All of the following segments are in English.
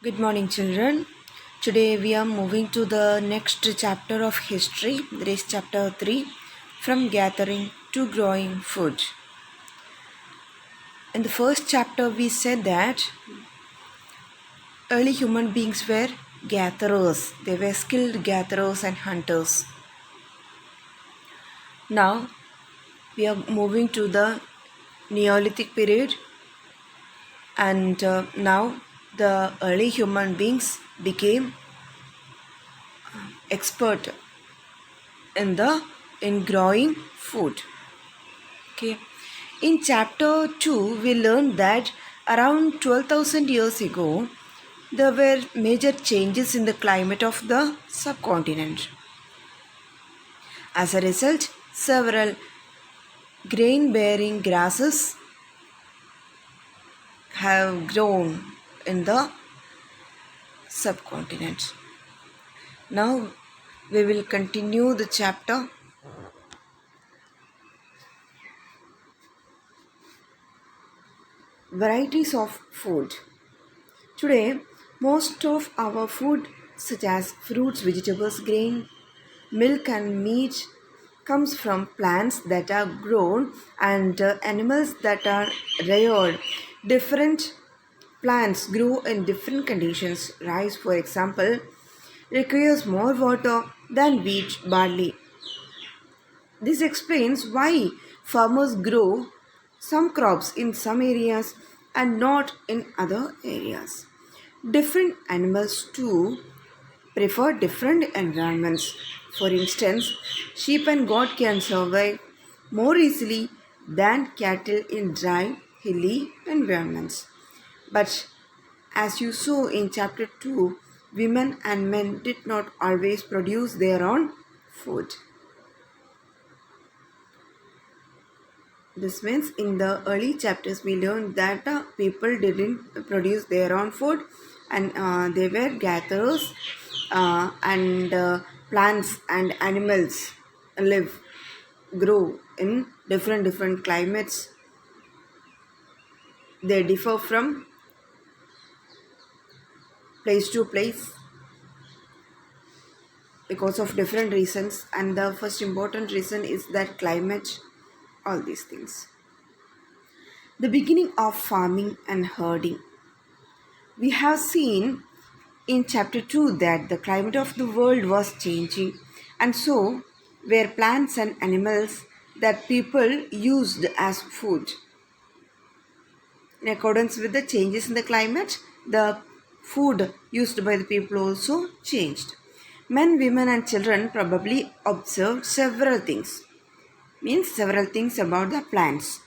Good morning, children. Today we are moving to the next chapter of history. That is chapter 3, From Gathering to Growing Food. In the first chapter, we said that early human beings were gatherers, they were skilled gatherers and hunters. Now we are moving to the Neolithic period, and now the early human beings became expert in growing food. Okay. In chapter 2, we learned that around 12,000 years ago, there were major changes in the climate of the subcontinent. As a result, several grain bearing grasses have grown in the subcontinent. Now, we will continue the chapter. Varieties of food. Today, most of our food, such as fruits, vegetables, grain, milk, and meat, comes from plants that are grown and animals that are reared. Different plants grow in different conditions. Rice, for example, requires more water than wheat, barley. This explains why farmers grow some crops in some areas and not in other areas. Different animals too prefer different environments. For instance, sheep and goat can survive more easily than cattle in dry, hilly environments. But as you saw in chapter 2, women and men did not always produce their own food. This means in the early chapters we learned that people didn't produce their own food and they were gatherers and plants and animals live, grow in different climates. They differ from place to place because of different reasons, and the first important reason is that climate, all these things. The beginning of farming and herding. We have seen in chapter 2 that the climate of the world was changing, and so were plants and animals that people used as food. In accordance with the changes in the climate, the food used by the people also changed. Men, women, and children probably observed several things, means several things about the plants.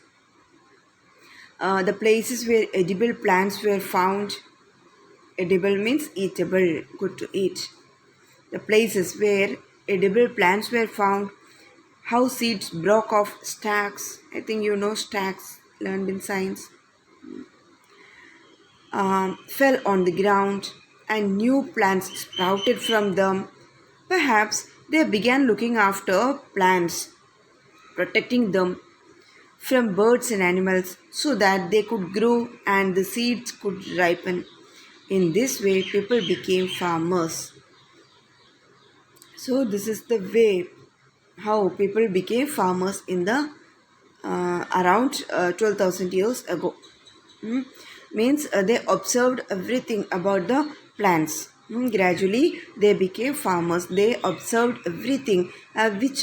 The places where edible plants were found. Edible means eatable, good to eat. The places where edible plants were found, how seeds broke off stacks. I think you know stacks, learned in science. Fell on the ground and new plants sprouted from them. Perhaps they began looking after plants, protecting them from birds and animals so that they could grow and the seeds could ripen. In this way, people became farmers. So, this is the way how people became farmers in the around 12,000 years ago. Means they observed everything about the plants. Gradually, they became farmers. They observed everything which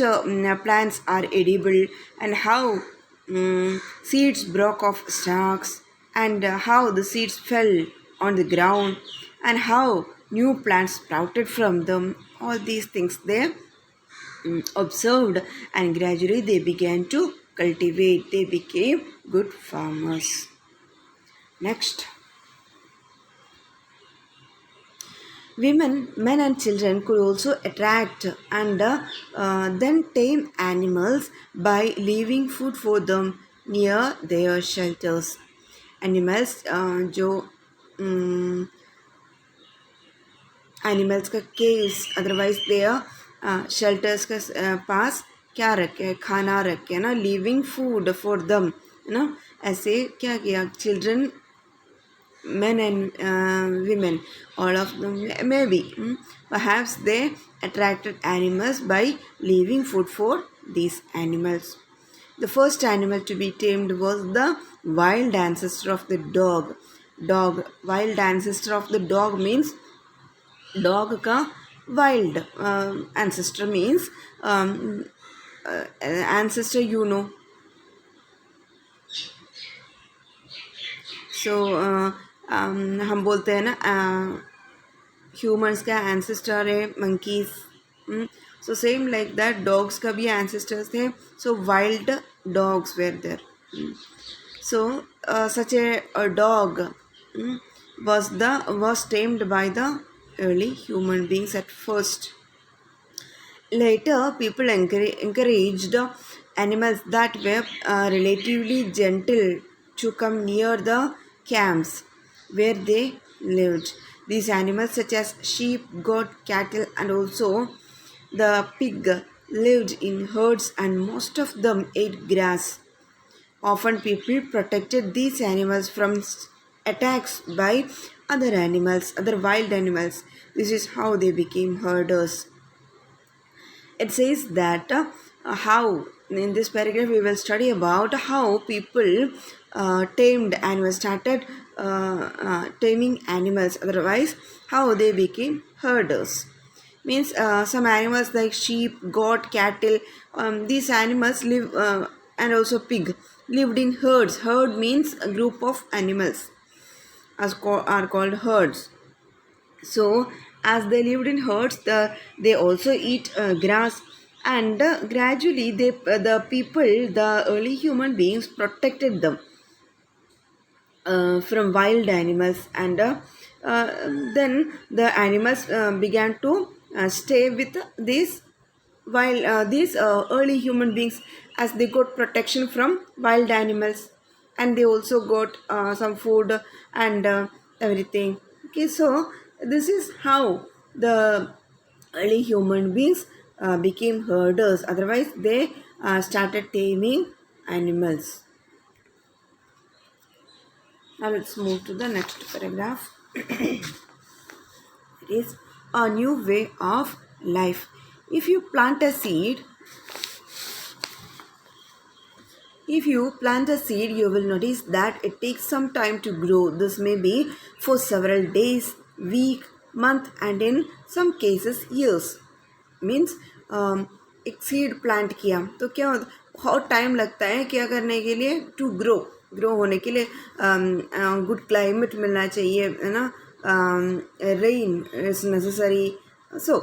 plants are edible and how seeds broke off stalks and how the seeds fell on the ground and how new plants sprouted from them. All these things they observed, and gradually they began to cultivate. They became good farmers. Next, women, men, and children could also attract and then tame animals by leaving food for them near their shelters. Animals जो animals का caves otherwise there shelters का पास क्या रखे, खाना रखे ना, living food for them, है ना. ऐसे क्या किया, children men and women, all of them maybe. Perhaps they attracted animals by leaving food for these animals. The first animal to be tamed was the wild ancestor of the dog. Dog, wild ancestor of the dog means dog ka wild ancestor means ancestor, you know. So हम बोलते हैं ना humans का ancestor है monkeys. So same like that dogs का भी ancestors थे. So wild dogs were there. So such a dog was tamed by the early human beings at first. Later, people encouraged animals that were relatively gentle to come near the camps where they lived. These animals, such as sheep, goat, cattle, and also the pig, lived in herds and most of them ate grass. Often, people protected these animals from attacks by other animals, other wild animals. This is how they became herders. It says that how in this paragraph we will study about how people tamed animals, started taming animals, otherwise how they became herders. Means some animals like sheep, goat, cattle, these animals live and also pig lived in herds. Herd means a group of animals are called herds. So as they lived in herds, they also eat grass, and gradually the people, the early human beings, protected them from wild animals, and then the animals began to stay with these these early human beings, as they got protection from wild animals, and they also got some food and everything. Okay, so this is how the early human beings became herders. Otherwise, they started taming animals. Now let's move to the next paragraph. It is a new way of life. If you plant a seed, you will notice that it takes some time to grow. This may be for several days, week, month, and in some cases years. Means एक seed plant किया तो क्या होता, बहुत time लगता है क्या करने के लिए, टू ग्रो होने के लिए. गुड क्लाइमेट मिलना चाहिए, है ना, rain is necessary. So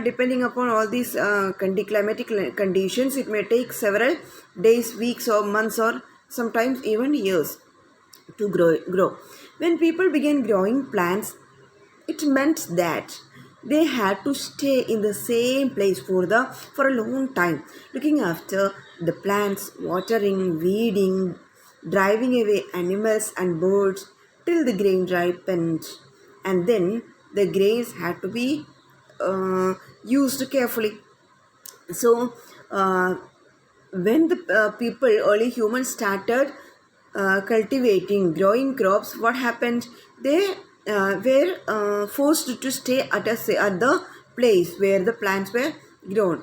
depending upon all these climatic conditions, it may take several days, weeks, or months, or sometimes even years to grow. When people began growing plants, it meant that they had to stay in the same place for a long time, looking after the plants, watering, weeding, driving away animals and birds till the grain ripened, and then the grains had to be used carefully. So when the early humans started cultivating, growing crops, what happened? They were forced to stay at the place where the plants were grown,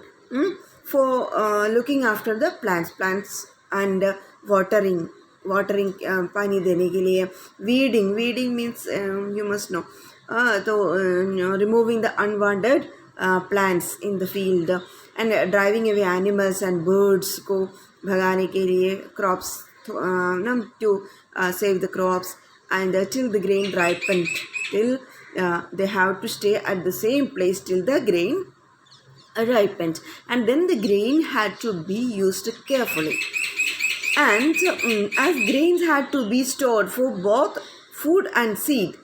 for looking after the plants and watering पानी देने के लिए. Weeding means you must know, removing the unwanted plants in the field, and driving away animals and birds को भगाने के लिए, crops to save the crops, and till the grain ripened, till they have to stay at the same place till the grain ripened, and then the grain had to be used carefully. And as grains had to be stored for both food and seed,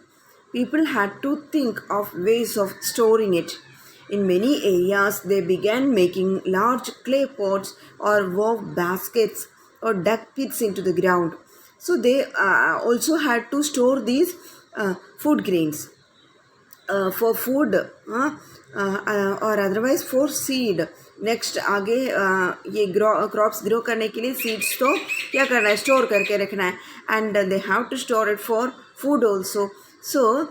people had to think of ways of storing it. In many areas, they began making large clay pots or wove baskets or dug pits into the ground. So they also had to store these food grains for food or otherwise for seed. Next आगे ये crops करने के लिए seeds तो क्या करना है, store करके रखना है, and they have to store it for food also. So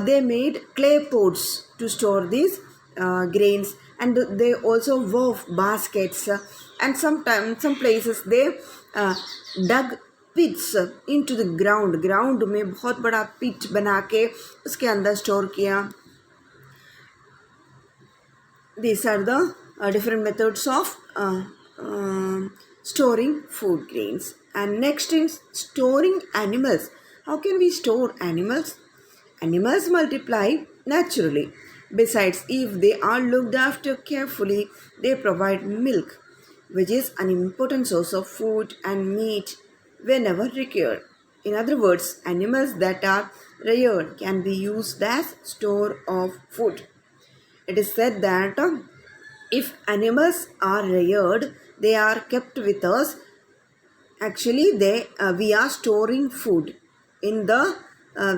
they made clay pots to store these grains, and they also wove baskets, and sometimes some places they uh, dug pits into the ground में बहुत बड़ा pit बना के उसके अंदर store किया. These are the different methods of storing food grains. And next is storing animals. How can we store animals? Animals multiply naturally. Besides, if they are looked after carefully, they provide milk, which is an important source of food and meat whenever required. In other words, animals that are reared can be used as store of food. It is said that if animals are reared, they are kept with us. Actually, we are storing food in the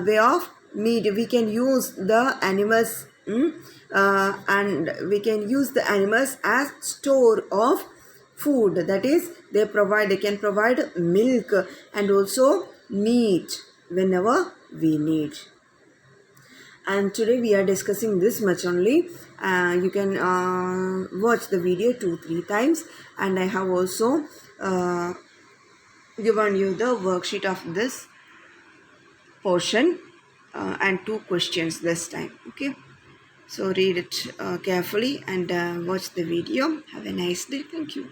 way of meat. We can use the animals, and we can use the animals as store of food. That is, they can provide milk and also meat whenever we need. And today we are discussing this much only. You can watch the video 2-3 times, and I have also given you the worksheet of this portion and 2 questions this time. Okay, so read it carefully and watch the video. Have a nice day. Thank you.